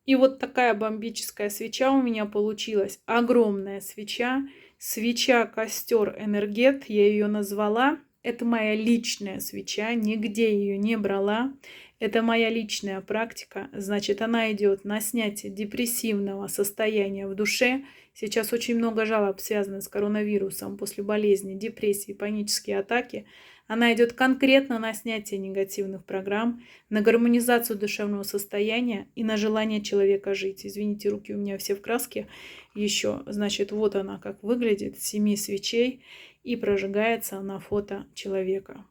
И вот такая бомбическая свеча у меня получилась. Огромная свеча. Свеча-костер Энергет, я ее назвала. Это моя личная свеча, нигде ее не брала. Это моя личная практика. Значит, она идет на снятие депрессивного состояния в душе. Сейчас очень много жалоб, связанных с коронавирусом после болезни, депрессии, панические атаки. Она идет конкретно на снятие негативных программ, на гармонизацию душевного состояния и на желание человека жить. Извините, руки у меня все в краске еще. Значит, вот она как выглядит, 7 свечей, и прожигается на фото человека.